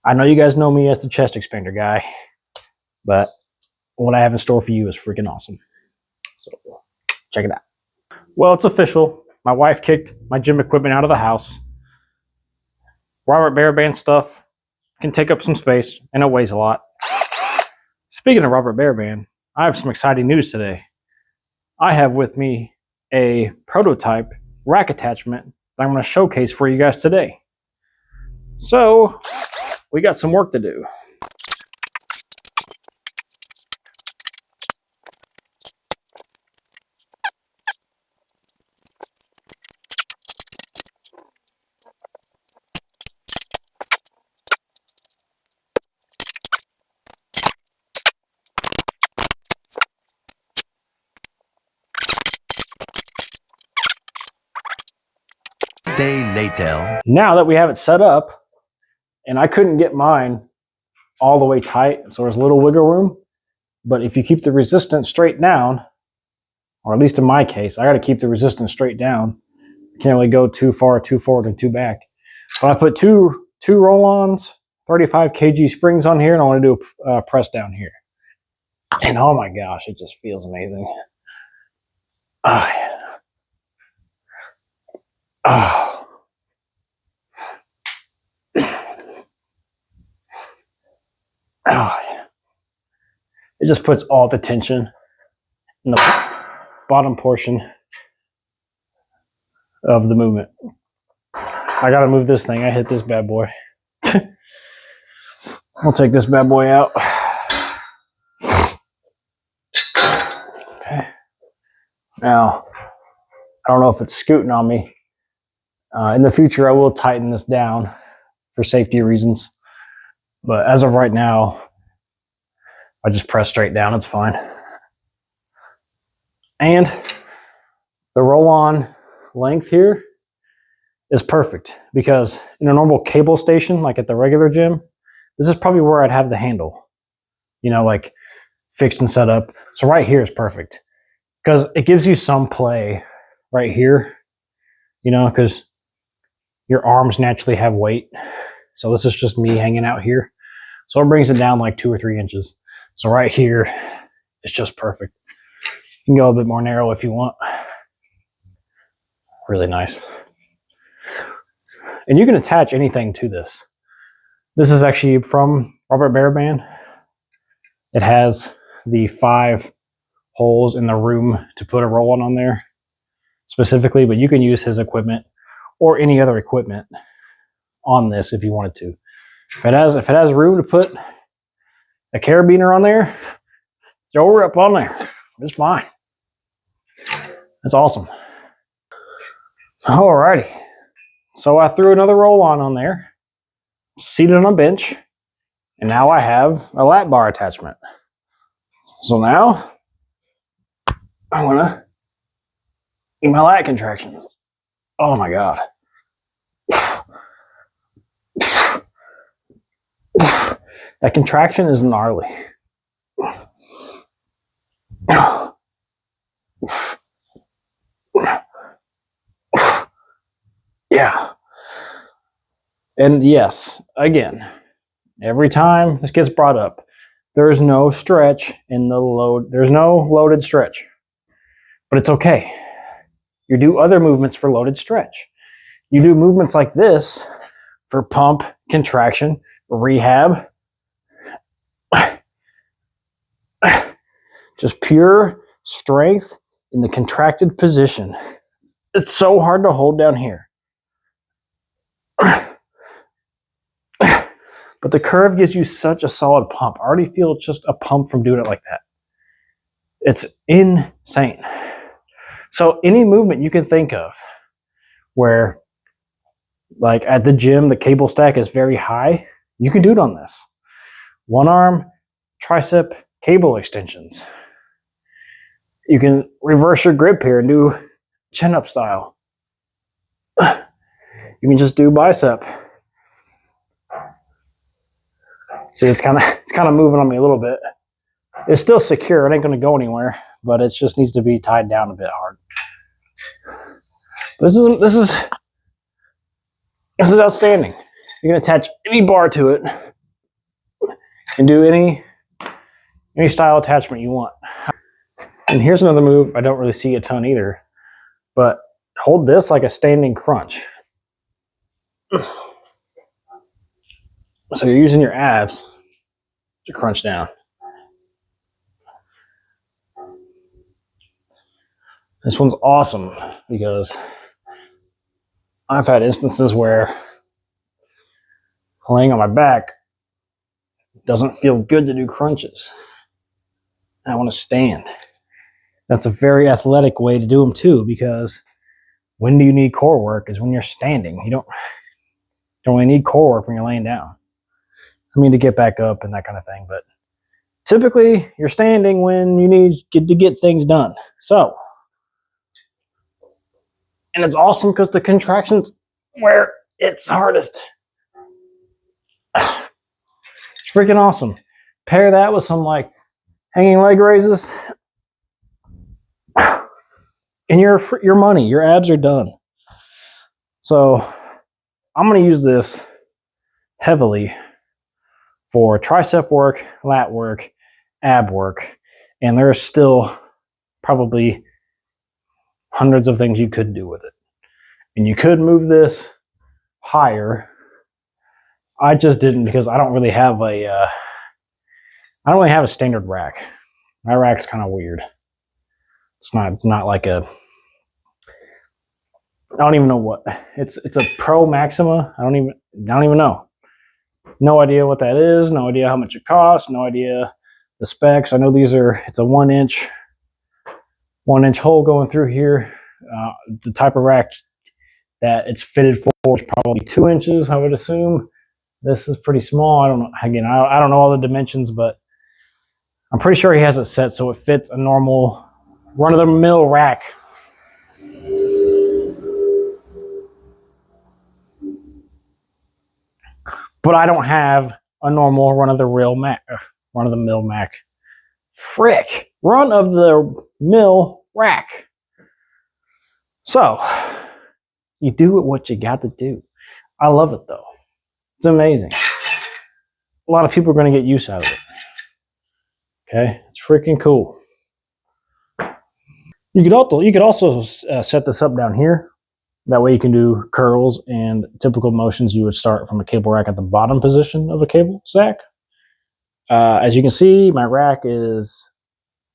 I know you guys know me as the chest expander guy, but what I have in store for you is freaking awesome. So check it out. Well, it's official. My wife kicked my gym equipment out of the house. Robert Bear Band stuff can take up some space, and it weighs a lot. Speaking of Robert Bear Band, I have some exciting news today. I have with me a prototype rack attachment that I'm going to showcase for you guys today. So, we got some work to do. Day later. Now that we have it set up, and I couldn't get mine all the way tight, so there's a little wiggle room, but if you keep the resistance straight down, or at least in my case, I got to keep the resistance straight down. Can't really go too far, too forward, and too back. But I put two roll-ons, 35 kg springs on here, and I want to do a press down here. And oh my gosh, it just feels amazing. Oh, yeah. Oh. Oh, yeah. It just puts all the tension in the bottom portion of the movement. I gotta move this thing. I hit this bad boy. I'll take this bad boy out. Okay. Now, I don't know if it's scooting on me. In the future, I will tighten this down for safety reasons. But as of right now, I just press straight down. It's fine. And the roll-on length here is perfect because in a normal cable station, like at the regular gym, this is probably where I'd have the handle, you know, like fixed and set up. So right here is perfect because it gives you some play right here, you know, because your arms naturally have weight. So this is just me hanging out here. So it brings it down like 2 or 3 inches. So right here, it's just perfect. You can go a bit more narrow if you want. Really nice. And you can attach anything to this. This is actually from Robert Bear Band. It has the 5 holes in the room to put a roll-on on there specifically, but you can use his equipment or any other equipment on this if you wanted to. If it has room to put a carabiner on there, throw her up on there. It's fine. That's awesome. Alrighty. So I threw another roll-on on there, seated on a bench, and now I have a lat bar attachment. So now I'm gonna get my lat contractions. Oh my God. That contraction is gnarly. Yeah. And yes, again, every time this gets brought up, there's no stretch in the load. There's no loaded stretch. But it's okay. You do other movements for loaded stretch. You do movements like this for pump, contraction, rehab. Just pure strength in the contracted position. It's so hard to hold down here. But the curve gives you such a solid pump. I already feel just a pump from doing it like that. It's insane. So any movement you can think of where, like at the gym, the cable stack is very high, you can do it on this. One arm, tricep cable extensions. You can reverse your grip here and do chin-up style. You can just do bicep. See, it's kind of moving on me a little bit. It's still secure. It ain't going to go anywhere, but it just needs to be tied down a bit hard. This is outstanding. You can attach any bar to it can do any style attachment you want. And here's another move I don't really see a ton either, but hold this like a standing crunch. So you're using your abs to crunch down. This one's awesome because I've had instances where laying on my back doesn't feel good to do crunches. I want to stand. That's a very athletic way to do them too, because when do you need core work is when you're standing. You don't really need core work when you're laying down. I mean, to get back up and that kind of thing, but typically you're standing when you need to get things done. So, and it's awesome because the contraction's where it's hardest. It's freaking awesome. Pair that with some like hanging leg raises, and your money, your abs are done. So I'm going to use this heavily for tricep work, lat work, ab work, and there's still probably hundreds of things you could do with it. And you could move this higher. I just didn't because I don't really have a standard rack. My rack's kind of weird. It's not like a, I don't even know what. It's a Pro Maxima. I don't even know. No idea what that is. No idea how much it costs. No idea the specs. I know it's a 1 inch hole going through here. The type of rack that it's fitted for is probably 2 inches, I would assume. This is pretty small. I don't know. Again, I don't know all the dimensions, but I'm pretty sure he has it set so it fits a normal run-of-the-mill rack. But I don't have a normal run-of-the-mill Mac. Frick! Run-of-the-mill rack. So, you do what you got to do. I love it, though. It's amazing. A lot of people are going to get use out of it. Okay? It's freaking cool. You could also set this up down here. That way you can do curls and typical motions you would start from a cable rack at the bottom position of a cable sack. As you can see, my rack is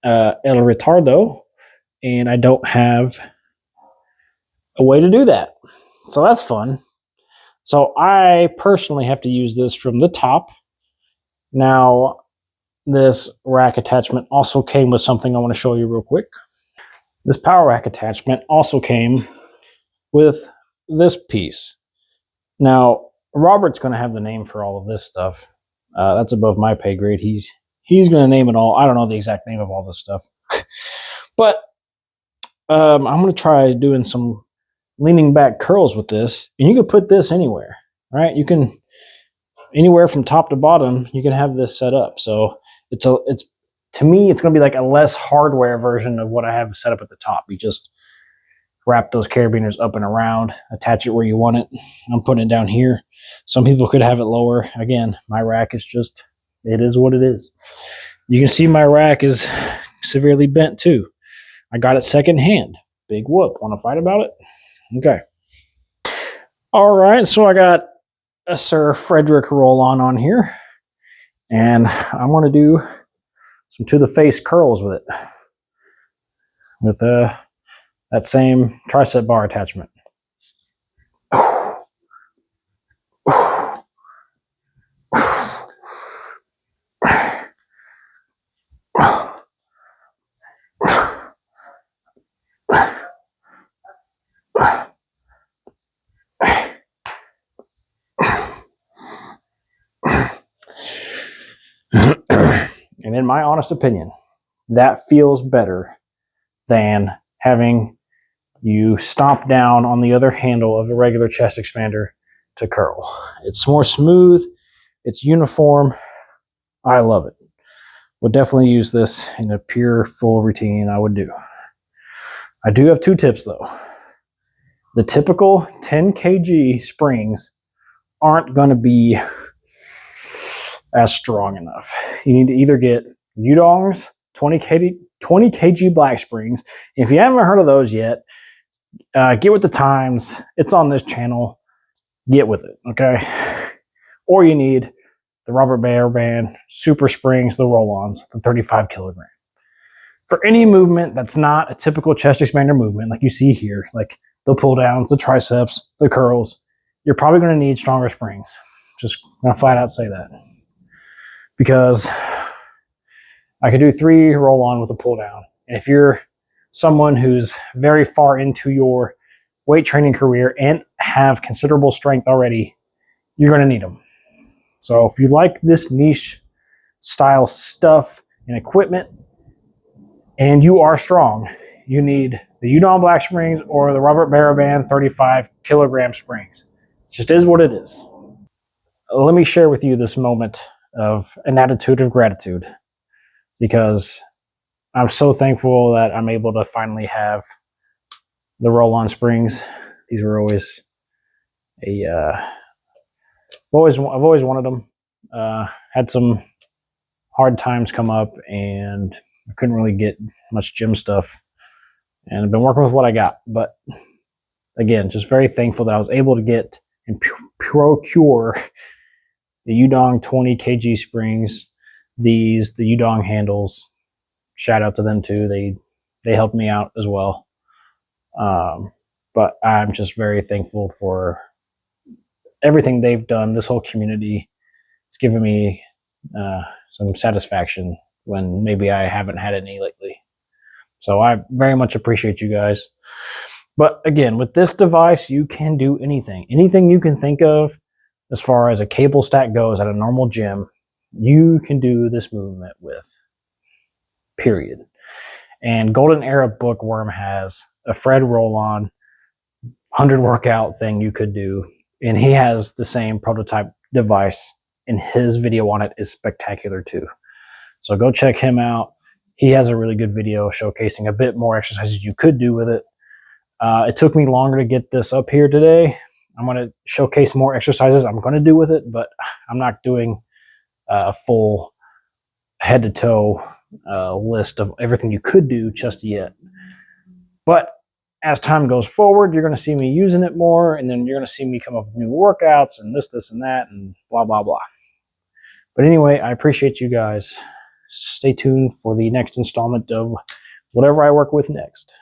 El Retardo, and I don't have a way to do that. So that's fun. So I personally have to use this from the top. Now, this rack attachment also came with something I want to show you real quick. This power rack attachment also came with this piece. Now, Robert's going to have the name for all of this stuff. That's above my pay grade. He's going to name it all. I don't know the exact name of all this stuff. But I'm going to try doing some leaning back curls with this. And you can put this anywhere, right? You can, anywhere from top to bottom, you can have this set up. So it's to me, it's going to be like a less hardware version of what I have set up at the top. You just wrap those carabiners up and around, attach it where you want it. I'm putting it down here. Some people could have it lower. Again, my rack is just, it is what it is. You can see my rack is severely bent too. I got it secondhand. Big whoop. Want to fight about it? Okay. All right. So I got a Sir Frederick roll-on here. And I want to do some to-the-face curls with it. With that same tricep bar attachment. And in my honest opinion, that feels better than having you stomp down on the other handle of a regular chest expander to curl. It's more smooth. It's uniform. I love it. Would definitely use this in a pure full routine I would do. I do have 2 tips though. The typical 10 kg springs aren't going to be as strong enough. You need to either get Yudong's 20 kg Black Springs. If you haven't heard of those yet, get with the times. It's on this channel. Get with it, okay? Or you need the Robert Baraban Super Springs, the roll-ons, the 35 kilogram. For any movement that's not a typical chest expander movement, like you see here, like the pull downs, the triceps, the curls, you're probably going to need stronger springs. Just going to flat out say that. Because I could do 3 roll-on with a pull down. And if you're someone who's very far into your weight training career and have considerable strength already, you're going to need them. So if you like this niche style stuff and equipment and you are strong, you need the Yudong Black Springs or the Robert Baraban 35 kilogram springs. It just is what it is. Let me share with you this moment of an attitude of gratitude, because I'm so thankful that I'm able to finally have the roll-on springs. These were always I've always wanted them. Had some hard times come up and I couldn't really get much gym stuff, and I've been working with what I got. But again, just very thankful that I was able to get and procure the Yudong 20 kg springs, the Yudong handles. Shout out to them too. They helped me out as well. But I'm just very thankful for everything they've done. This whole community, it's given me some satisfaction when maybe I haven't had any lately. So I very much appreciate you guys. But again, with this device, you can do anything. Anything you can think of as far as a cable stack goes at a normal gym, you can do this movement with, period. And Golden Era Bookworm has a Fred roll-on 100 workout thing you could do. And he has the same prototype device, and his video on it is spectacular too. So go check him out. He has a really good video showcasing a bit more exercises you could do with it. It took me longer to get this up here today. I'm going to showcase more exercises I'm going to do with it, but I'm not doing a full head to toe list of everything you could do just yet. But as time goes forward, you're going to see me using it more, and then you're going to see me come up with new workouts and this, and that, and blah, blah, blah. But anyway, I appreciate you guys. Stay tuned for the next installment of whatever I work with next.